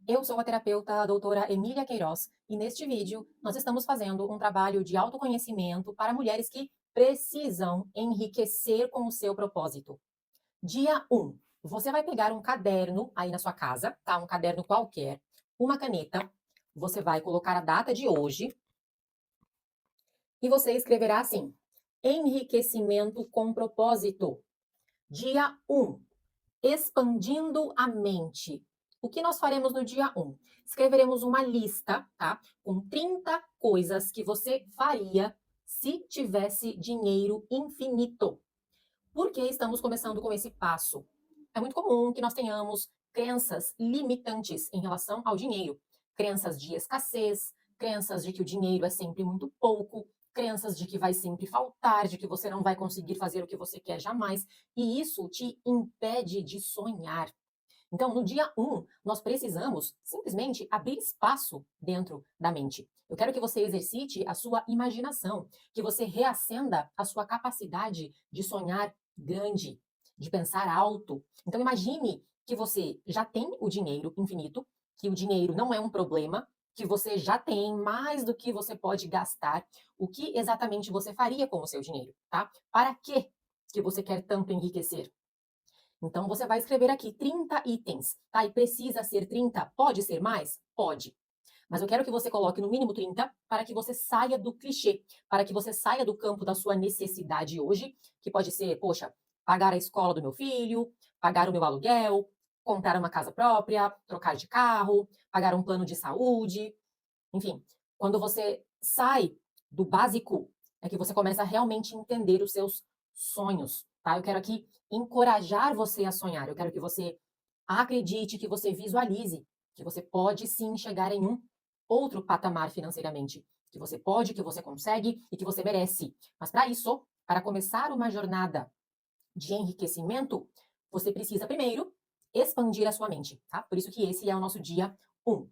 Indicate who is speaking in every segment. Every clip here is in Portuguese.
Speaker 1: Eu sou a terapeuta a doutora Emília Queiroz e neste vídeo nós estamos fazendo um trabalho de autoconhecimento para mulheres que precisam enriquecer com o seu propósito. Dia 1. Você vai pegar um caderno aí na sua casa, tá? Um caderno qualquer, uma caneta, você vai colocar a data de hoje e você escreverá assim: enriquecimento com propósito. Dia 1. Expandindo a mente. O que nós faremos no dia 1? Escreveremos uma lista, tá? Com 30 coisas que você faria se tivesse dinheiro infinito. Por que estamos começando com esse passo? É muito comum que nós tenhamos crenças limitantes em relação ao dinheiro. Crenças de escassez, crenças de que o dinheiro é sempre muito pouco, crenças de que vai sempre faltar, de que você não vai conseguir fazer o que você quer jamais, e isso te impede de sonhar. Então, no dia 1, nós precisamos simplesmente abrir espaço dentro da mente. Eu quero que você exercite a sua imaginação, que você reacenda a sua capacidade de sonhar grande, de pensar alto. Então, imagine que você já tem o dinheiro infinito, que o dinheiro não é um problema, que você já tem mais do que você pode gastar. O que exatamente você faria com o seu dinheiro, tá? Para que você quer tanto enriquecer? Então, você vai escrever aqui 30 itens, tá? E precisa ser 30? Pode ser mais? Pode. Mas eu quero que você coloque no mínimo 30 para que você saia do clichê, para que você saia do campo da sua necessidade hoje, que pode ser, poxa, pagar a escola do meu filho, pagar o meu aluguel, comprar uma casa própria, trocar de carro, pagar um plano de saúde, enfim. Quando você sai do básico, é que você começa a realmente entender os seus sonhos, tá? Eu quero aqui encorajar você a sonhar. Eu quero que você acredite, que você visualize, que você pode sim chegar em um outro patamar financeiramente, que você pode, que você consegue e que você merece. Mas para isso, para começar uma jornada de enriquecimento, você precisa primeiro expandir a sua mente, tá? Por isso que esse é o nosso dia 1.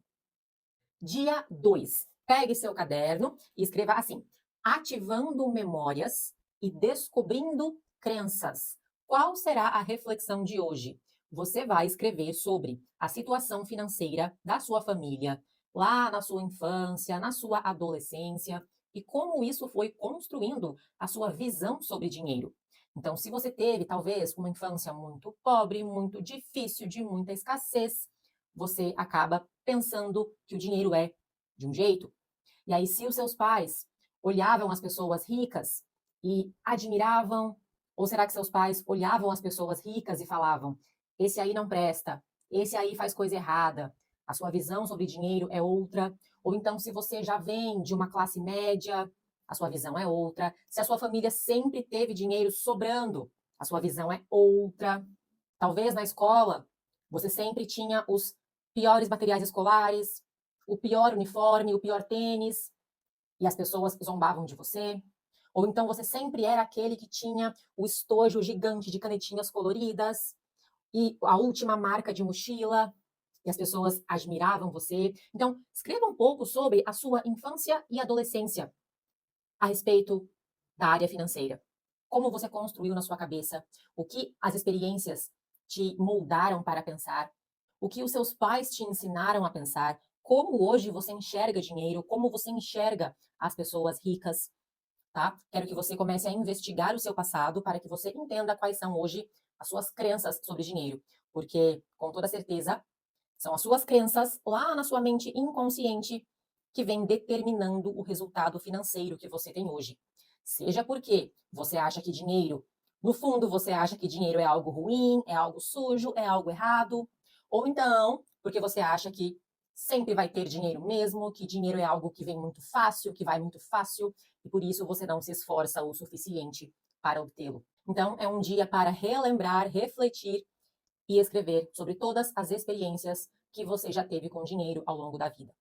Speaker 1: Dia 2. Pegue seu caderno e escreva assim: ativando memórias e descobrindo crenças. Qual será a reflexão de hoje? Você vai escrever sobre a situação financeira da sua família, lá na sua infância, na sua adolescência, e como isso foi construindo a sua visão sobre dinheiro. Então, se você teve talvez uma infância muito pobre, muito difícil, de muita escassez, você acaba pensando que o dinheiro é de um jeito. E aí, se os seus pais olhavam as pessoas ricas e admiravam, ou será que seus pais olhavam as pessoas ricas e falavam: esse aí não presta, esse aí faz coisa errada, a sua visão sobre dinheiro é outra. Ou então, se você já vem de uma classe média, a sua visão é outra. Se a sua família sempre teve dinheiro sobrando, a sua visão é outra. Talvez na escola você sempre tinha os piores materiais escolares, o pior uniforme, o pior tênis, e as pessoas zombavam de você. Ou então você sempre era aquele que tinha o estojo gigante de canetinhas coloridas e a última marca de mochila, e as pessoas admiravam você. Então, escreva um pouco sobre a sua infância e adolescência a respeito da área financeira. Como você construiu na sua cabeça, o que as experiências te moldaram para pensar, o que os seus pais te ensinaram a pensar, como hoje você enxerga dinheiro, como você enxerga as pessoas ricas, tá? Quero que você comece a investigar o seu passado para que você entenda quais são hoje as suas crenças sobre dinheiro, porque com toda certeza são as suas crenças lá na sua mente inconsciente que vem determinando o resultado financeiro que você tem hoje. Seja porque você acha que dinheiro, no fundo, você acha que dinheiro é algo ruim, é algo sujo, é algo errado, ou então porque você acha que sempre vai ter dinheiro mesmo, que dinheiro é algo que vem muito fácil, que vai muito fácil, e por isso você não se esforça o suficiente para obtê-lo. Então, é um dia para relembrar, refletir e escrever sobre todas as experiências que você já teve com dinheiro ao longo da vida.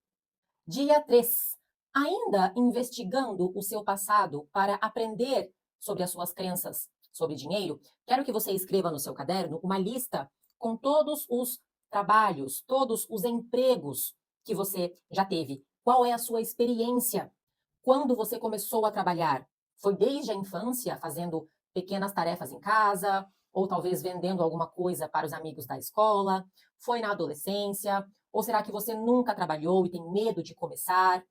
Speaker 1: Dia 3. Ainda investigando o seu passado para aprender sobre as suas crenças sobre dinheiro, quero que você escreva no seu caderno uma lista com todos os trabalhos, todos os empregos que você já teve. Qual é a sua experiência? Quando você começou a trabalhar? Foi desde a infância, fazendo pequenas tarefas em casa, ou talvez vendendo alguma coisa para os amigos da escola? Foi na adolescência? Ou será que você nunca trabalhou e tem medo de começar?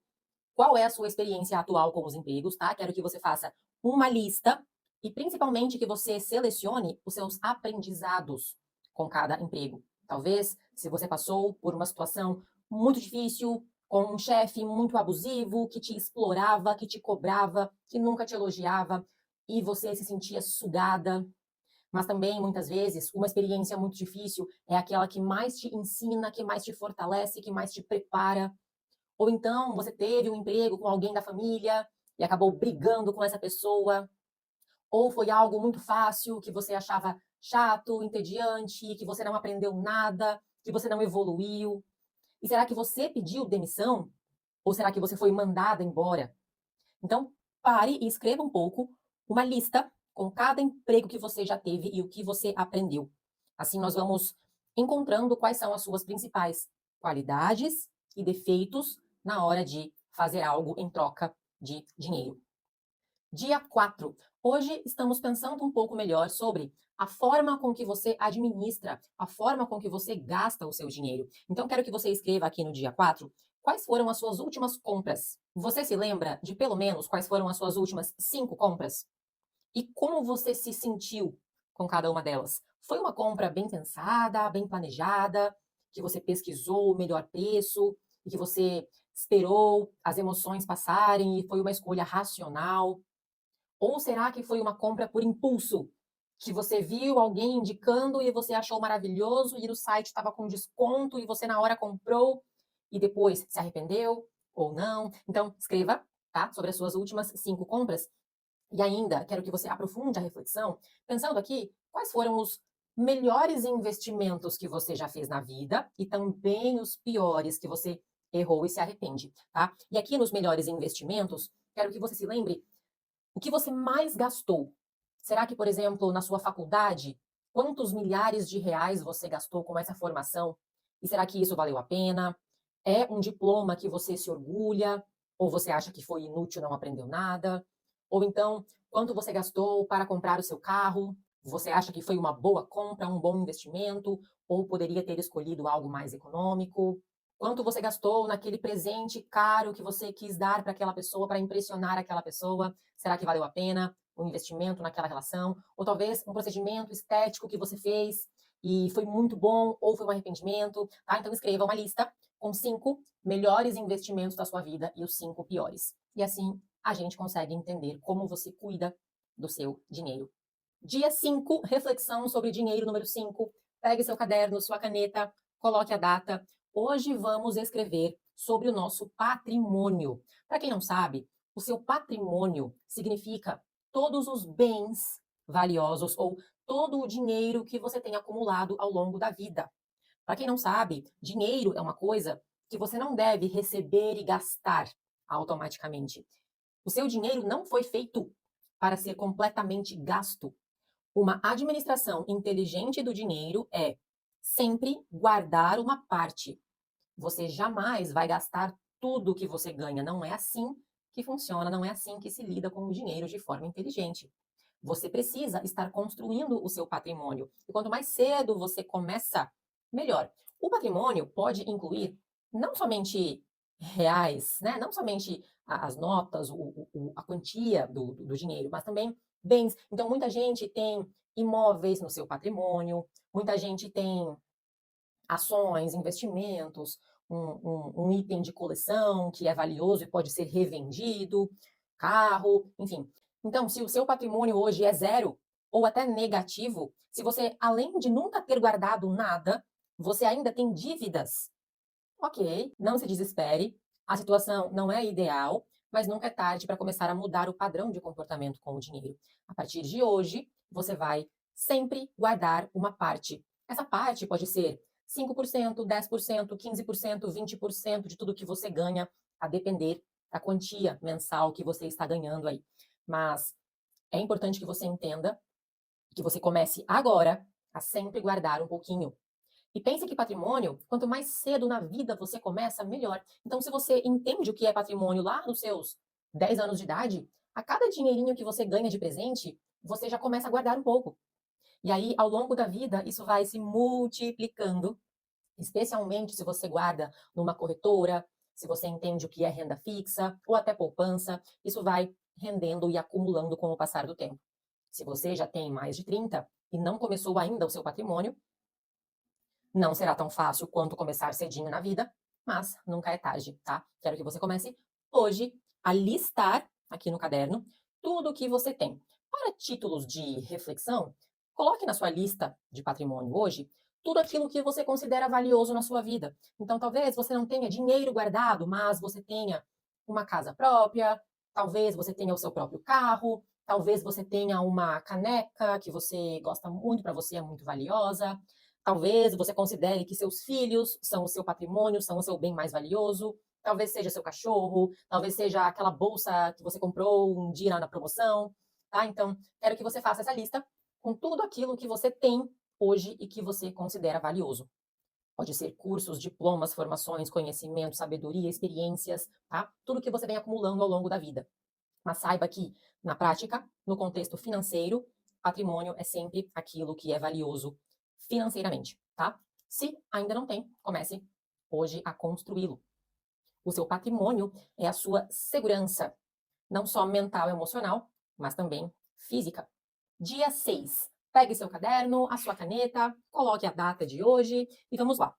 Speaker 1: Qual é a sua experiência atual com os empregos, tá? Quero que você faça uma lista e principalmente que você selecione os seus aprendizados com cada emprego. Talvez, se você passou por uma situação muito difícil, com um chefe muito abusivo, que te explorava, que te cobrava, que nunca te elogiava e você se sentia sugada. Mas também, muitas vezes, uma experiência muito difícil é aquela que mais te ensina, que mais te fortalece, que mais te prepara. Ou então você teve um emprego com alguém da família e acabou brigando com essa pessoa. Ou foi algo muito fácil que você achava chato, entediante, que você não aprendeu nada, que você não evoluiu. E será que você pediu demissão? Ou será que você foi mandada embora? Então, pare e escreva um pouco uma lista com cada emprego que você já teve e o que você aprendeu. Assim, nós vamos encontrando quais são as suas principais qualidades e defeitos na hora de fazer algo em troca de dinheiro. Dia 4. Hoje estamos pensando um pouco melhor sobre a forma com que você administra, a forma com que você gasta o seu dinheiro. Então, quero que você escreva aqui no dia 4 quais foram as suas últimas compras. Você se lembra de pelo menos quais foram as suas últimas 5 compras? E como você se sentiu com cada uma delas? Foi uma compra bem pensada, bem planejada, que você pesquisou o melhor preço e que você esperou as emoções passarem e foi uma escolha racional? Ou será que foi uma compra por impulso? Que você viu alguém indicando e você achou maravilhoso e o site estava com desconto e você na hora comprou e depois se arrependeu ou não? Então, escreva, tá? Sobre as suas últimas 5 compras. E ainda quero que você aprofunde a reflexão, pensando aqui quais foram os melhores investimentos que você já fez na vida e também os piores que você errou e se arrepende, tá? E aqui nos melhores investimentos, quero que você se lembre o que você mais gastou? Será que, por exemplo, na sua faculdade, quantos milhares de reais você gastou com essa formação? E será que isso valeu a pena? É um diploma que você se orgulha? Ou você acha que foi inútil, não aprendeu nada? Ou então, quanto você gastou para comprar o seu carro? Você acha que foi uma boa compra, um bom investimento? Ou poderia ter escolhido algo mais econômico? Quanto você gastou naquele presente caro que você quis dar para aquela pessoa, para impressionar aquela pessoa? Será que valeu a pena o investimento naquela relação? Ou talvez um procedimento estético que você fez e foi muito bom, ou foi um arrependimento, tá? Então escreva uma lista com 5 melhores investimentos da sua vida e os 5 piores. E assim a gente consegue entender como você cuida do seu dinheiro. Dia 5, reflexão sobre dinheiro número 5. Pegue seu caderno, sua caneta, coloque a data. Hoje vamos escrever sobre o nosso patrimônio. Para quem não sabe, o seu patrimônio significa todos os bens valiosos ou todo o dinheiro que você tem acumulado ao longo da vida. Para quem não sabe, dinheiro é uma coisa que você não deve receber e gastar automaticamente. O seu dinheiro não foi feito para ser completamente gasto. Uma administração inteligente do dinheiro é sempre guardar uma parte. Você jamais vai gastar tudo que você ganha. Não é assim que funciona, não é assim que se lida com o dinheiro de forma inteligente. Você precisa estar construindo o seu patrimônio. E quanto mais cedo você começa, melhor. O patrimônio pode incluir não somente reais, né? Não somente as notas, a quantia do dinheiro, mas também bens. Então, muita gente tem imóveis no seu patrimônio, muita gente tem ações, investimentos, um item de coleção que é valioso e pode ser revendido, carro, enfim. Então, se o seu patrimônio hoje é zero ou até negativo, se você, além de nunca ter guardado nada, você ainda tem dívidas, ok, não se desespere, a situação não é ideal, mas nunca é tarde para começar a mudar o padrão de comportamento com o dinheiro. A partir de hoje, você vai sempre guardar uma parte. Essa parte pode ser 5%, 10%, 15%, 20% de tudo que você ganha, a depender da quantia mensal que você está ganhando aí. Mas é importante que você entenda que você comece agora a sempre guardar um pouquinho. E pense que patrimônio, quanto mais cedo na vida você começa, melhor. Então, se você entende o que é patrimônio lá nos seus 10 anos de idade, a cada dinheirinho que você ganha de presente, você já começa a guardar um pouco. E aí, ao longo da vida, isso vai se multiplicando especialmente se você guarda numa corretora, se você entende o que é renda fixa ou até poupança, isso vai rendendo e acumulando com o passar do tempo. Se você já tem mais de 30 e não começou ainda o seu patrimônio, não será tão fácil quanto começar cedinho na vida, mas nunca é tarde, tá? Quero que você comece hoje a listar aqui no caderno tudo o que você tem. Para títulos de reflexão, coloque na sua lista de patrimônio hoje tudo aquilo que você considera valioso na sua vida. Então, talvez você não tenha dinheiro guardado, mas você tenha uma casa própria, talvez você tenha o seu próprio carro, talvez você tenha uma caneca que você gosta muito, para você é muito valiosa. Talvez você considere que seus filhos são o seu patrimônio, são o seu bem mais valioso. Talvez seja seu cachorro, talvez seja aquela bolsa que você comprou um dia na promoção, tá? Então, quero que você faça essa lista com tudo aquilo que você tem hoje e que você considera valioso. Pode ser cursos, diplomas, formações, conhecimento, sabedoria, experiências, tá? Tudo que você vem acumulando ao longo da vida. Mas saiba que, na prática, no contexto financeiro, patrimônio é sempre aquilo que é valioso financeiramente, tá? Se ainda não tem, comece hoje a construí-lo. O seu patrimônio é a sua segurança, não só mental e emocional, mas também física. Dia 6. Pegue seu caderno, a sua caneta, coloque a data de hoje e vamos lá.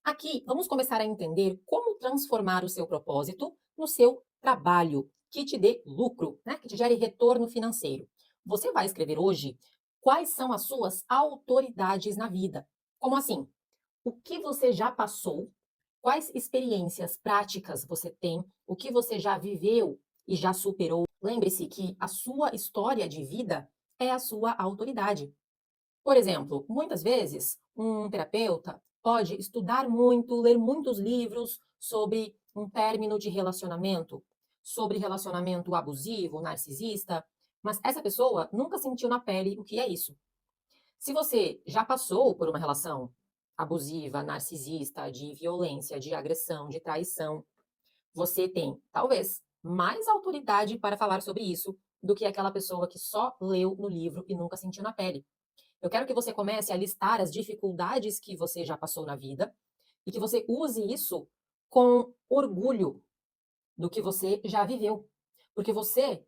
Speaker 1: Aqui, vamos começar a entender como transformar o seu propósito no seu trabalho, que te dê lucro, né? Que te gere retorno financeiro. Você vai escrever hoje quais são as suas autoridades na vida. Como assim? O que você já passou, quais experiências práticas você tem, o que você já viveu e já superou. Lembre-se que a sua história de vida é a sua autoridade. Por exemplo, muitas vezes um terapeuta pode estudar muito, ler muitos livros sobre um término de relacionamento, sobre relacionamento abusivo, narcisista, mas essa pessoa nunca sentiu na pele o que é isso. Se você já passou por uma relação abusiva, narcisista, de violência, de agressão, de traição, você tem, talvez, mais autoridade para falar sobre isso do que aquela pessoa que só leu no livro e nunca sentiu na pele. Eu quero que você comece a listar as dificuldades que você já passou na vida e que você use isso com orgulho do que você já viveu, porque você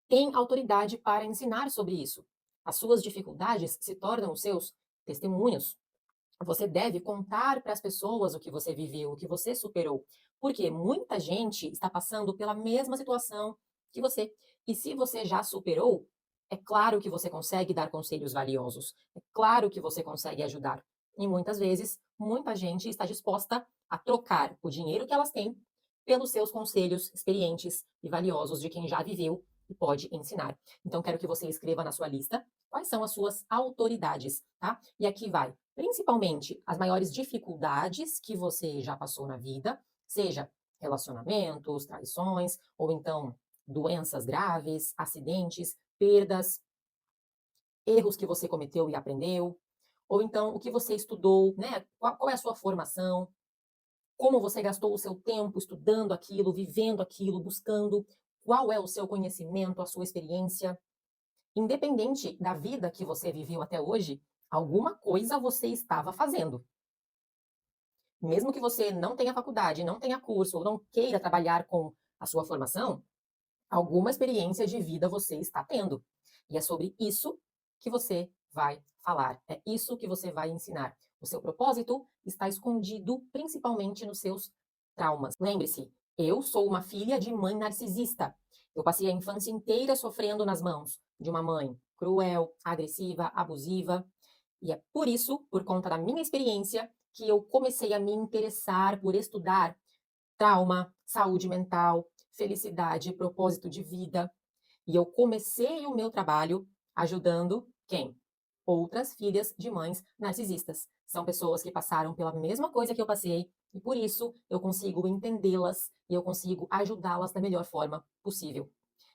Speaker 1: tem autoridade para ensinar sobre isso. As suas dificuldades se tornam os seus testemunhos. Você deve contar para as pessoas o que você viveu, o que você superou, porque muita gente está passando pela mesma situação que você. E se você já superou, é claro que você consegue dar conselhos valiosos, é claro que você consegue ajudar. E muitas vezes, muita gente está disposta a trocar o dinheiro que elas têm pelos seus conselhos experientes e valiosos de quem já viveu e pode ensinar. Então, quero que você escreva na sua lista quais são as suas autoridades, tá? E aqui vai principalmente as maiores dificuldades que você já passou na vida, seja relacionamentos, traições, ou então doenças graves, acidentes, perdas, erros que você cometeu e aprendeu, ou então o que você estudou, né? Qual é a sua formação, como você gastou o seu tempo estudando aquilo, vivendo aquilo, buscando, qual é o seu conhecimento, a sua experiência. Independente da vida que você viveu até hoje, alguma coisa você estava fazendo. Mesmo que você não tenha faculdade, não tenha curso, ou não queira trabalhar com a sua formação, alguma experiência de vida você está tendo. E é sobre isso que você vai falar, é isso que você vai ensinar. O seu propósito está escondido principalmente nos seus traumas. Lembre-se, eu sou uma filha de mãe narcisista. Eu passei a infância inteira sofrendo nas mãos de uma mãe cruel, agressiva, abusiva. E é por isso, por conta da minha experiência, que eu comecei a me interessar por estudar trauma, saúde mental, felicidade, propósito de vida. E eu comecei o meu trabalho ajudando quem? Outras filhas de mães narcisistas. São pessoas que passaram pela mesma coisa que eu passei e por isso eu consigo entendê-las e eu consigo ajudá-las da melhor forma possível.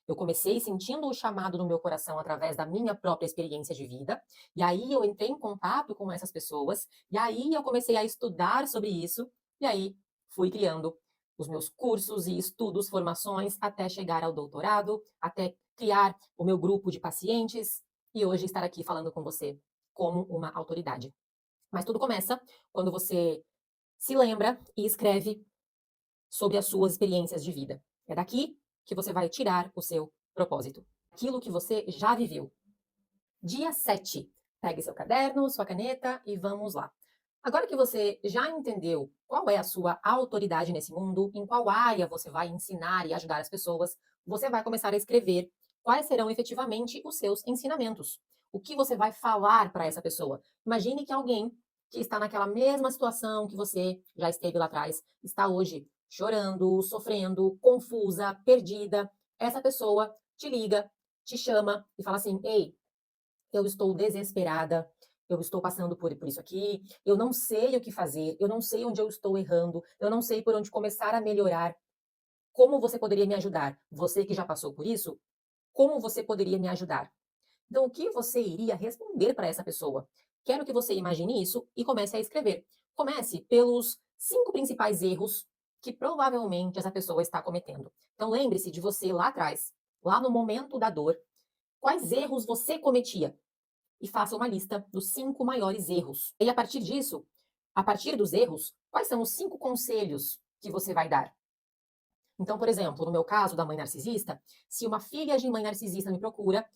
Speaker 1: Eu comecei sentindo o chamado no meu coração através da minha própria experiência de vida, e aí eu entrei em contato com essas pessoas, e aí eu comecei a estudar sobre isso, e aí fui criando os meus cursos e estudos, formações, até chegar ao doutorado, até criar o meu grupo de pacientes e hoje estar aqui falando com você como uma autoridade. Mas tudo começa quando você Se lembra e escreve sobre as suas experiências de vida. É daqui que você vai tirar o seu propósito. Aquilo que você já viveu. Dia 7. Pegue seu caderno, sua caneta e vamos lá. Agora que você já entendeu qual é a sua autoridade nesse mundo, em qual área você vai ensinar e ajudar as pessoas, você vai começar a escrever quais serão efetivamente os seus ensinamentos. O que você vai falar para essa pessoa. Imagine que alguém que está naquela mesma situação que você já esteve lá atrás, está hoje chorando, sofrendo, confusa, perdida. Essa pessoa te liga, te chama e fala assim: Ei, eu estou desesperada, eu estou passando por isso aqui, eu não sei o que fazer, eu não sei onde eu estou errando, eu não sei por onde começar a melhorar. Como você poderia me ajudar? Você que já passou por isso, como você poderia me ajudar? Então, o que você iria responder para essa pessoa? Quero que você imagine isso e comece a escrever. Comece pelos 5 principais erros que provavelmente essa pessoa está cometendo. Então, lembre-se de você lá atrás, lá no momento da dor, quais erros você cometia e faça uma lista dos 5 maiores erros. E a partir disso, a partir dos erros, quais são os 5 conselhos que você vai dar? Então, por exemplo, no meu caso da mãe narcisista, se uma filha de mãe narcisista me procura,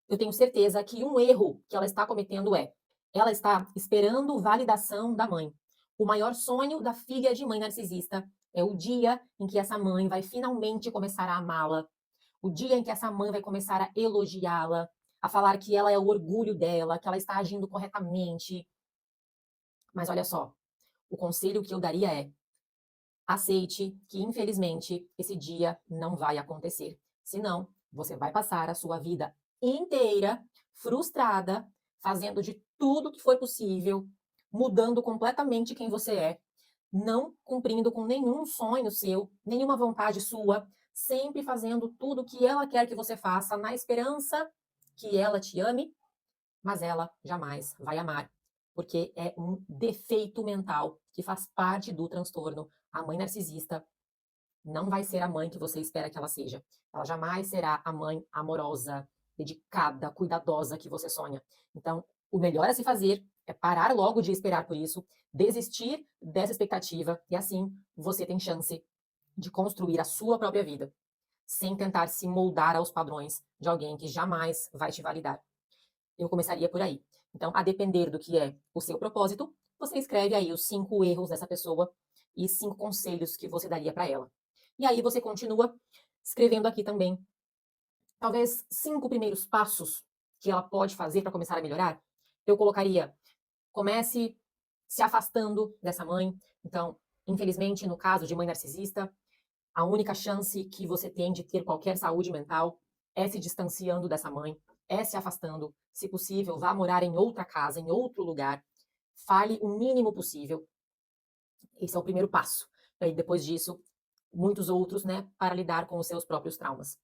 Speaker 1: eu tenho certeza que um erro que ela está cometendo é: ela está esperando validação da mãe. O maior sonho da filha de mãe narcisista é o dia em que essa mãe vai finalmente começar a amá-la, o dia em que essa mãe vai começar a elogiá-la, a falar que ela é o orgulho dela, que ela está agindo corretamente. Mas olha só, o conselho que eu daria é: aceite que, infelizmente, esse dia não vai acontecer. Senão, você vai passar a sua vida inteira frustrada, fazendo de tudo que foi possível, mudando completamente quem você é, não cumprindo com nenhum sonho seu, nenhuma vontade sua, sempre fazendo tudo o que ela quer que você faça, na esperança que ela te ame, mas ela jamais vai amar, porque é um defeito mental que faz parte do transtorno. A mãe narcisista não vai ser a mãe que você espera que ela seja. Ela jamais será a mãe amorosa, dedicada, cuidadosa que você sonha. Então, o melhor a se fazer é parar logo de esperar por isso, desistir dessa expectativa e assim você tem chance de construir a sua própria vida, sem tentar se moldar aos padrões de alguém que jamais vai te validar. Eu começaria por aí. Então, a depender do que é o seu propósito, você escreve aí os 5 erros dessa pessoa e 5 conselhos que você daria para ela. E aí você continua escrevendo aqui também, talvez 5 primeiros passos que ela pode fazer para começar a melhorar. Eu colocaria: comece se afastando dessa mãe. Então, infelizmente, no caso de mãe narcisista, a única chance que você tem de ter qualquer saúde mental é se distanciando dessa mãe, é se afastando. Se possível, vá morar em outra casa, em outro lugar. Fale o mínimo possível. Esse é o primeiro passo. E depois disso, muitos outros, né, para lidar com os seus próprios traumas.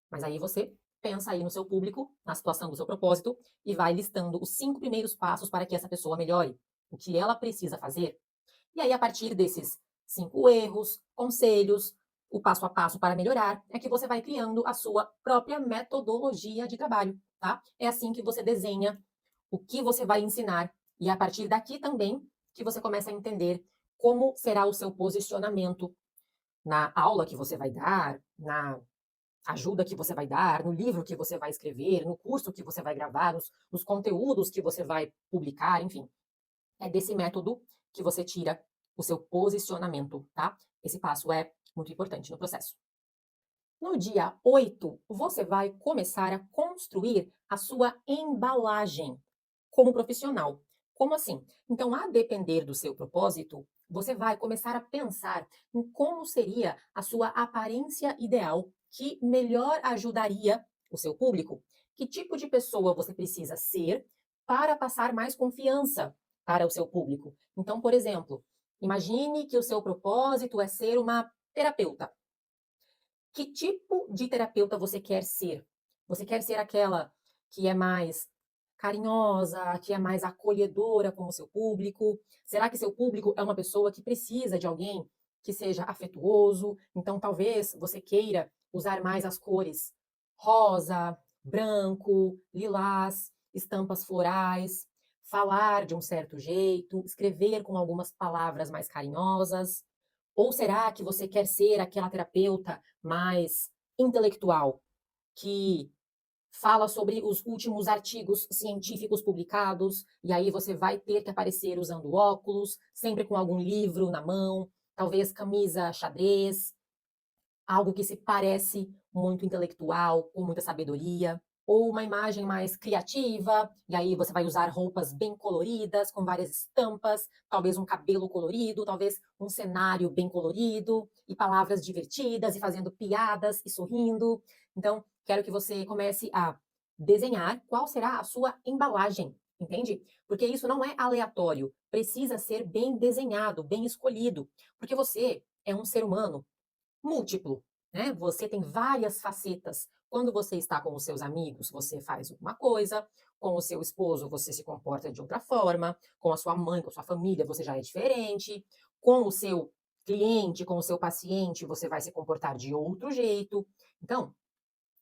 Speaker 1: Mas aí você pensa aí no seu público, na situação do seu propósito, e vai listando os 5 primeiros passos para que essa pessoa melhore. O que ela precisa fazer. E aí, a partir desses 5 erros, conselhos, o passo a passo para melhorar, é que você vai criando a sua própria metodologia de trabalho, tá? É assim que você desenha o que você vai ensinar. E é a partir daqui também que você começa a entender como será o seu posicionamento na aula que você vai dar, na ajuda que você vai dar, no livro que você vai escrever, no curso que você vai gravar, nos conteúdos que você vai publicar, enfim. É desse método que você tira o seu posicionamento, tá? Esse passo é muito importante no processo. No dia 8, você vai começar a construir a sua embalagem como profissional. Como assim? Então, a depender do seu propósito, você vai começar a pensar em como seria a sua aparência ideal que melhor ajudaria o seu público. Que tipo de pessoa você precisa ser para passar mais confiança para o seu público? Então, por exemplo, imagine que o seu propósito é ser uma terapeuta. Que tipo de terapeuta você quer ser? Você quer ser aquela que é mais carinhosa, que é mais acolhedora com o seu público? Será que seu público é uma pessoa que precisa de alguém que seja afetuoso? Então, talvez você queira usar mais as cores rosa, branco, lilás, estampas florais. falar de um certo jeito, escrever com algumas palavras mais carinhosas? Ou será que você quer ser aquela terapeuta mais intelectual, que fala sobre os últimos artigos científicos publicados, e aí você vai ter que aparecer usando óculos, sempre com algum livro na mão, talvez camisa xadrez, algo que se parece muito intelectual, com muita sabedoria, ou uma imagem mais criativa, e aí você vai usar roupas bem coloridas, com várias estampas, talvez um cabelo colorido, talvez um cenário bem colorido, e palavras divertidas, e fazendo piadas e sorrindo. Então, quero que você comece a desenhar qual será a sua embalagem, entende? Porque isso não é aleatório, precisa ser bem desenhado, bem escolhido, porque você é um ser humano múltiplo, né? Você tem várias facetas. Quando você está com os seus amigos, você faz uma coisa, com o seu esposo, você se comporta de outra forma, com a sua mãe, com a sua família, você já é diferente, com o seu cliente, com o seu paciente, você vai se comportar de outro jeito. Então,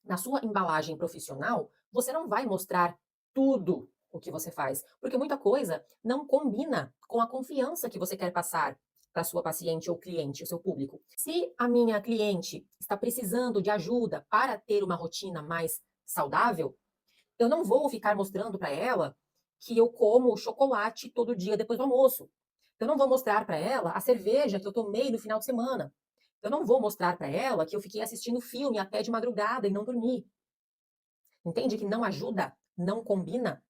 Speaker 1: na sua embalagem profissional, você não vai mostrar tudo o que você faz, porque muita coisa não combina com a confiança que você quer passar para sua paciente ou cliente, o seu público. Se a minha cliente está precisando de ajuda para ter uma rotina mais saudável, eu não vou ficar mostrando para ela que eu como chocolate todo dia depois do almoço. Eu não vou mostrar para ela a cerveja que eu tomei no final de semana. Eu não vou mostrar para ela que eu fiquei assistindo filme até de madrugada e não dormi. Entende que não ajuda, não combina?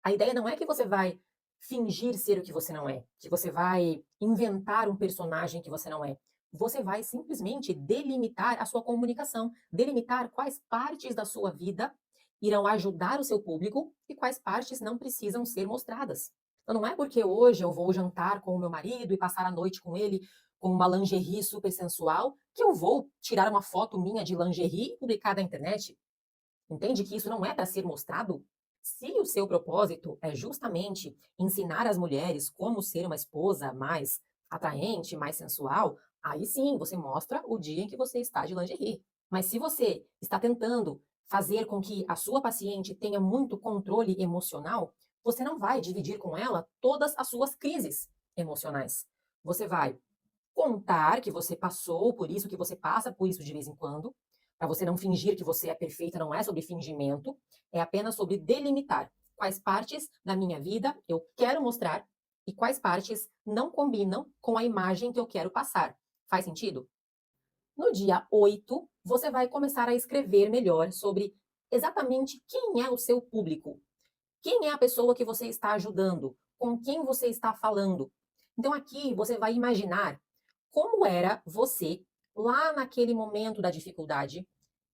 Speaker 1: A ideia não é que você vai fingir ser o que você não é, que você vai inventar um personagem que você não é. Você vai simplesmente delimitar a sua comunicação, delimitar quais partes da sua vida irão ajudar o seu público e quais partes não precisam ser mostradas. Então não é porque hoje eu vou jantar com o meu marido e passar a noite com ele com uma lingerie super sensual que eu vou tirar uma foto minha de lingerie e publicar na internet. Entende que isso não é para ser mostrado? Se o seu propósito é justamente ensinar as mulheres como ser uma esposa mais atraente, mais sensual, aí sim você mostra o dia em que você está de lingerie. Mas se você está tentando fazer com que a sua paciente tenha muito controle emocional, você não vai dividir com ela todas as suas crises emocionais. Você vai contar que você passou por isso, que você passa por isso de vez em quando, para você não fingir que você é perfeita, não é sobre fingimento, é apenas sobre delimitar quais partes da minha vida eu quero mostrar e quais partes não combinam com a imagem que eu quero passar. Faz sentido? No dia 8, você vai começar a escrever melhor sobre exatamente quem é o seu público, quem é a pessoa que você está ajudando, com quem você está falando. Então aqui você vai imaginar como era você lá naquele momento da dificuldade,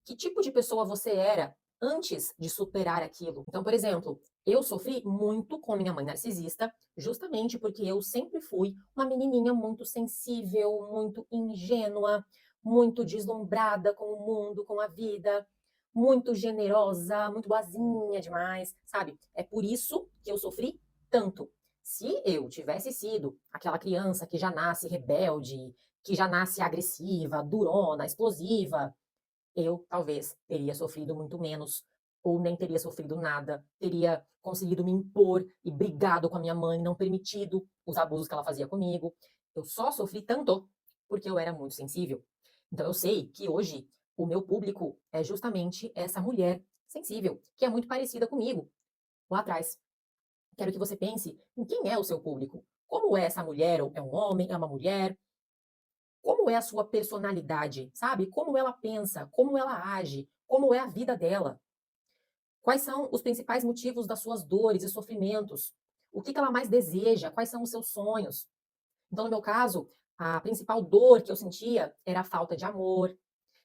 Speaker 1: que tipo de pessoa você era antes de superar aquilo. Então, por exemplo, eu sofri muito com minha mãe narcisista, justamente porque eu sempre fui uma menininha muito sensível, muito ingênua, muito deslumbrada com o mundo, com a vida, muito generosa, muito boazinha demais, sabe? É por isso que eu sofri tanto. Se eu tivesse sido aquela criança que já nasce rebelde, que já nasce agressiva, durona, explosiva, eu talvez teria sofrido muito menos, ou nem teria sofrido nada, teria conseguido me impor e brigado com a minha mãe, não permitido os abusos que ela fazia comigo. Eu só sofri tanto porque eu era muito sensível. Então eu sei que hoje o meu público é justamente essa mulher sensível, que é muito parecida comigo lá atrás. Quero que você pense em quem é o seu público. Como é essa mulher? É um homem? É uma mulher? Como é a sua personalidade, sabe? Como ela pensa, como ela age, como é a vida dela. Quais são os principais motivos das suas dores e sofrimentos? O que ela mais deseja? Quais são os seus sonhos? Então, no meu caso, a principal dor que eu sentia era a falta de amor,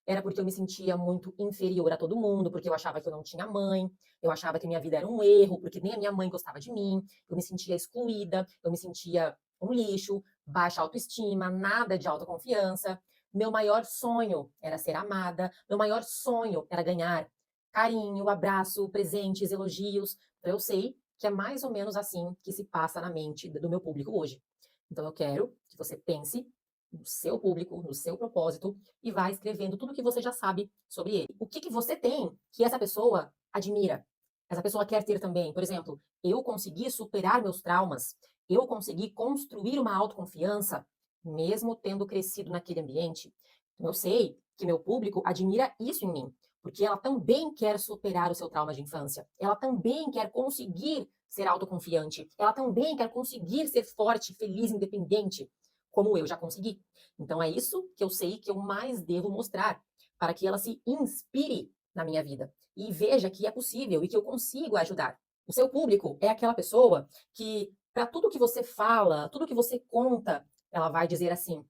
Speaker 1: era porque eu me sentia muito inferior a todo mundo, porque eu achava que eu não tinha mãe, eu achava que minha vida era um erro, porque nem a minha mãe gostava de mim, eu me sentia excluída, eu me sentia um lixo, baixa autoestima, nada de autoconfiança. Meu maior sonho era ser amada, meu maior sonho era ganhar carinho, abraço, presentes, elogios. Então eu sei que é mais ou menos assim que se passa na mente do meu público hoje. Então eu quero que você pense no seu público, no seu propósito e vá escrevendo tudo que você já sabe sobre ele. O que você tem que essa pessoa admira? Essa pessoa quer ter também, por exemplo, eu consegui superar meus traumas, eu consegui construir uma autoconfiança, mesmo tendo crescido naquele ambiente. Então, eu sei que meu público admira isso em mim, porque ela também quer superar o seu trauma de infância, ela também quer conseguir ser autoconfiante, ela também quer conseguir ser forte, feliz, independente, como eu já consegui. Então é isso que eu sei que eu mais devo mostrar, para que ela se inspire na minha vida e veja que é possível e que eu consigo ajudar. O seu público é aquela pessoa que, para tudo que você fala, tudo que você conta, ela vai dizer assim: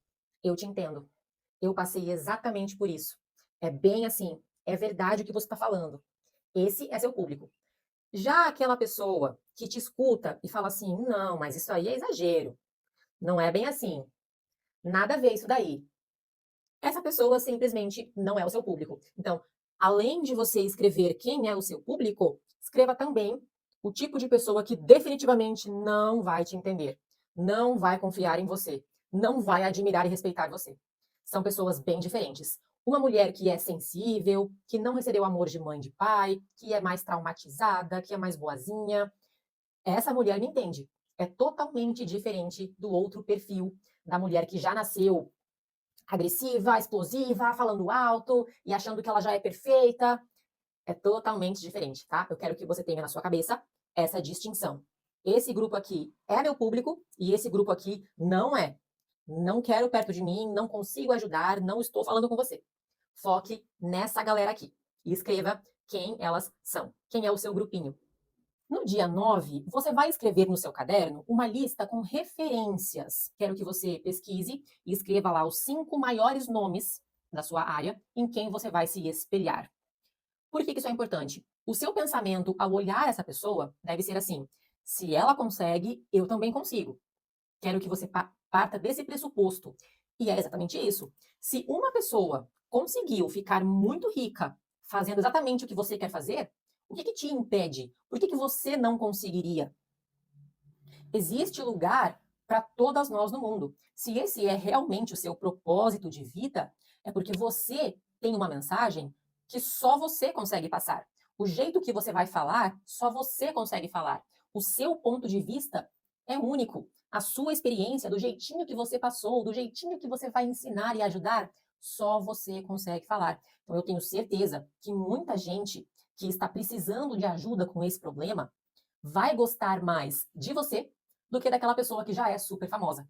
Speaker 1: eu te entendo, eu passei exatamente por isso. É bem assim, é verdade o que você está falando. Esse é seu público. Já aquela pessoa que te escuta e fala assim: não, mas isso aí é exagero, não é bem assim, nada a ver isso daí. Essa pessoa simplesmente não é o seu público. Então, além de você escrever quem é o seu público, escreva também o tipo de pessoa que definitivamente não vai te entender, não vai confiar em você, não vai admirar e respeitar você. São pessoas bem diferentes. Uma mulher que é sensível, que não recebeu amor de mãe e de pai, que é mais traumatizada, que é mais boazinha, essa mulher me entende. É totalmente diferente do outro perfil da mulher que já nasceu agressiva, explosiva, falando alto e achando que ela já é perfeita. É totalmente diferente, tá? Eu quero que você tenha na sua cabeça essa distinção. Esse grupo aqui é meu público e esse grupo aqui não é. Não quero perto de mim, não consigo ajudar, não estou falando com você. Foque nessa galera aqui e escreva quem elas são. Quem é o seu grupinho? No dia 9, você vai escrever no seu caderno uma lista com referências. Quero que você pesquise e escreva lá os 5 maiores nomes da sua área em quem você vai se espelhar. Por que isso é importante? O seu pensamento ao olhar essa pessoa deve ser assim: se ela consegue, eu também consigo. Quero que você parta desse pressuposto. E é exatamente isso. Se uma pessoa conseguiu ficar muito rica fazendo exatamente o que você quer fazer, o que te impede? Por que você não conseguiria? Existe lugar para todas nós no mundo. Se esse é realmente o seu propósito de vida, é porque você tem uma mensagem que só você consegue passar. O jeito que você vai falar, só você consegue falar. O seu ponto de vista é único. A sua experiência, do jeitinho que você passou, do jeitinho que você vai ensinar e ajudar, só você consegue falar. Então, eu tenho certeza que muita gente que está precisando de ajuda com esse problema vai gostar mais de você do que daquela pessoa que já é super famosa.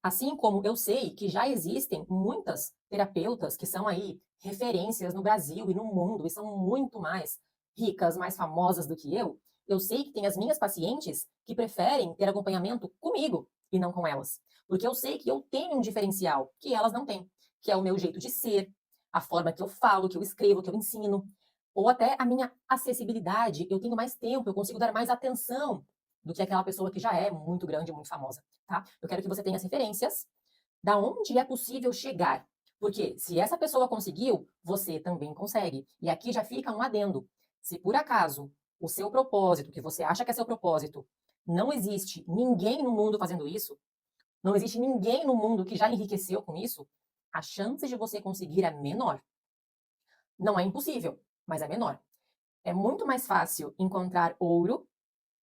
Speaker 1: Assim como eu sei que já existem muitas terapeutas que são aí referências no Brasil e no mundo e são muito mais ricas, mais famosas do que eu sei que tem as minhas pacientes que preferem ter acompanhamento comigo e não com elas. Porque eu sei que eu tenho um diferencial que elas não têm, que é o meu jeito de ser, a forma que eu falo, que eu escrevo, que eu ensino, ou até a minha acessibilidade. Eu tenho mais tempo, eu consigo dar mais atenção do que aquela pessoa que já é muito grande, muito famosa, tá? Eu quero que você tenha as referências da onde é possível chegar. Porque se essa pessoa conseguiu, você também consegue. E aqui já fica um adendo. Se por acaso o seu propósito, que você acha que é seu propósito, não existe ninguém no mundo fazendo isso, não existe ninguém no mundo que já enriqueceu com isso, a chance de você conseguir é menor. Não é impossível, mas é menor. É muito mais fácil encontrar ouro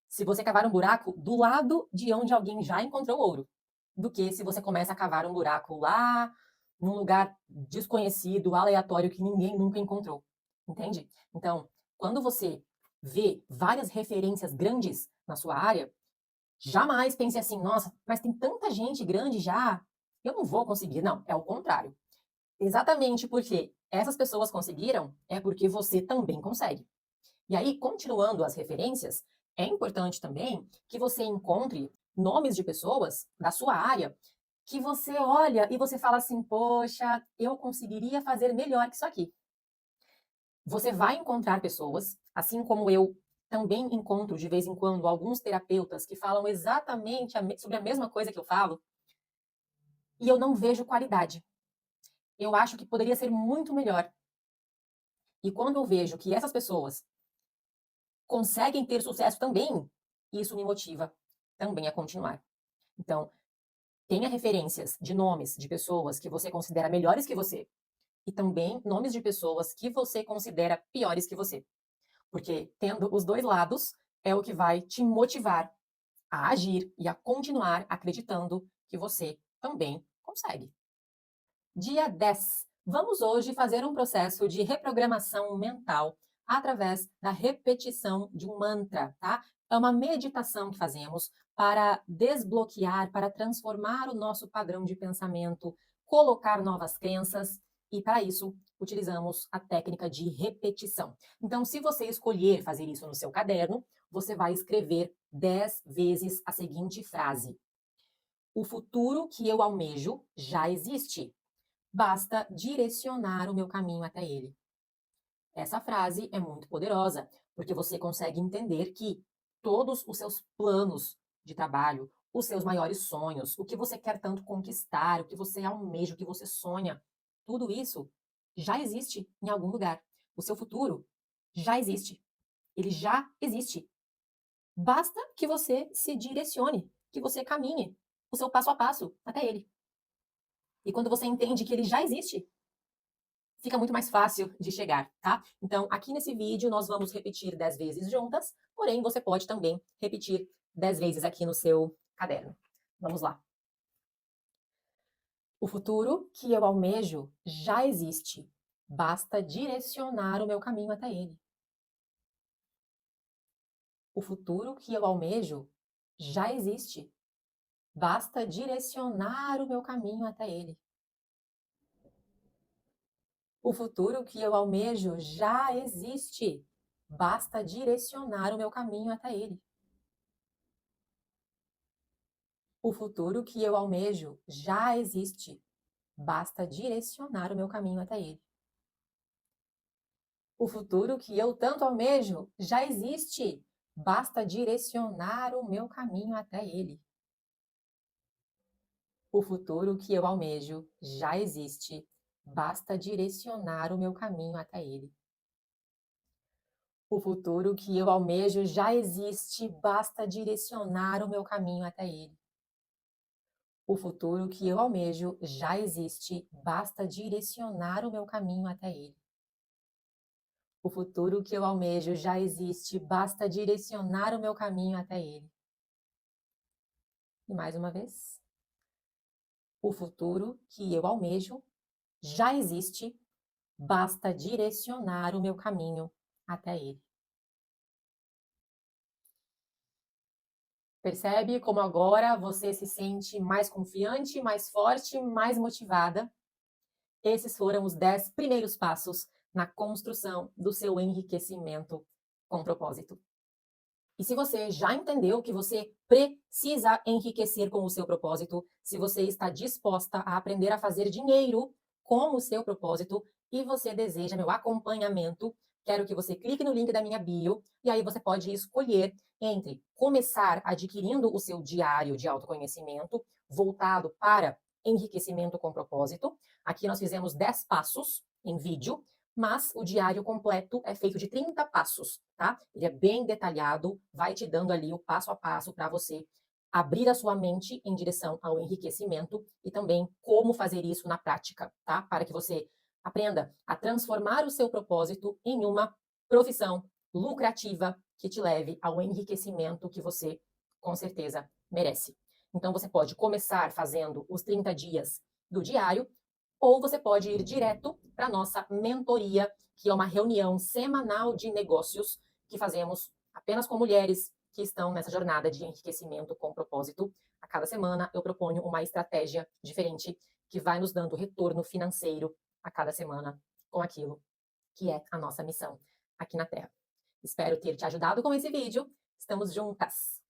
Speaker 1: se você cavar um buraco do lado de onde alguém já encontrou ouro, do que se você começa a cavar um buraco lá, num lugar desconhecido, aleatório, que ninguém nunca encontrou. Entende? Então, quando você vê várias referências grandes na sua área, jamais pense assim: nossa, mas tem tanta gente grande já, eu não vou conseguir. Não, é o contrário. Exatamente porque essas pessoas conseguiram, é porque você também consegue. E aí, continuando as referências, é importante também que você encontre nomes de pessoas da sua área que você olha e você fala assim: poxa, eu conseguiria fazer melhor que isso aqui. Você vai encontrar pessoas, assim como eu também encontro de vez em quando alguns terapeutas que falam exatamente sobre a mesma coisa que eu falo, e eu não vejo qualidade. Eu acho que poderia ser muito melhor. E quando eu vejo que essas pessoas conseguem ter sucesso também, isso me motiva também a continuar. Então, tenha referências de nomes de pessoas que você considera melhores que você e também nomes de pessoas que você considera piores que você. porque tendo os dois lados é o que vai te motivar a agir e a continuar acreditando que você também consegue. Dia 10. Vamos hoje fazer um processo de reprogramação mental através da repetição de um mantra, tá? É uma meditação que fazemos para desbloquear, para transformar o nosso padrão de pensamento, colocar novas crenças e para isso utilizamos a técnica de repetição. Então, se você escolher fazer isso no seu caderno, você vai escrever 10 vezes a seguinte frase: o futuro que eu almejo já existe. Basta direcionar o meu caminho até ele. Essa frase é muito poderosa, porque você consegue entender que todos os seus planos de trabalho, os seus maiores sonhos, o que você quer tanto conquistar, o que você almeja, o que você sonha, tudo isso já existe em algum lugar. O seu futuro já existe. Ele já existe. Basta que você se direcione, que você caminhe o seu passo a passo até ele. E quando você entende que ele já existe, fica muito mais fácil de chegar, tá? Então, aqui nesse vídeo, nós vamos repetir 10 vezes juntas, porém, você pode também repetir 10 vezes aqui no seu caderno. Vamos lá. O futuro que eu almejo já existe. Basta direcionar o meu caminho até ele. O futuro que eu almejo já existe. Basta direcionar o meu caminho até ele. O futuro que eu almejo já existe. Basta direcionar o meu caminho até ele. O futuro que eu almejo já existe. Basta direcionar o meu caminho até ele. O futuro que eu tanto almejo já existe. Basta direcionar o meu caminho até ele. O futuro que eu almejo já existe. Basta direcionar o meu caminho até ele. O futuro que eu almejo já existe. Basta direcionar o meu caminho até ele. O futuro que eu almejo já existe, basta direcionar o meu caminho até ele. O futuro que eu almejo já existe, basta direcionar o meu caminho até ele. E mais uma vez. O futuro que eu almejo já existe, basta direcionar o meu caminho até ele. Percebe como agora você se sente mais confiante, mais forte, mais motivada? Esses foram os 10 primeiros passos na construção do seu enriquecimento com propósito. E se você já entendeu que você precisa enriquecer com o seu propósito, se você está disposta a aprender a fazer dinheiro com o seu propósito e você deseja meu acompanhamento, quero que você clique no link da minha bio e aí você pode escolher entre começar adquirindo o seu diário de autoconhecimento voltado para enriquecimento com propósito. Aqui nós fizemos 10 passos em vídeo, mas o diário completo é feito de 30 passos, tá? Ele é bem detalhado, vai te dando ali o passo a passo para você abrir a sua mente em direção ao enriquecimento e também como fazer isso na prática, tá? Para que você aprenda a transformar o seu propósito em uma profissão lucrativa que te leve ao enriquecimento que você com certeza merece. Então você pode começar fazendo os 30 dias do diário ou você pode ir direto para a nossa mentoria, que é uma reunião semanal de negócios que fazemos apenas com mulheres que estão nessa jornada de enriquecimento com propósito. A cada semana eu proponho uma estratégia diferente que vai nos dando retorno financeiro a cada semana com aquilo que é a nossa missão aqui na Terra. Espero ter te ajudado com esse vídeo. Estamos juntas!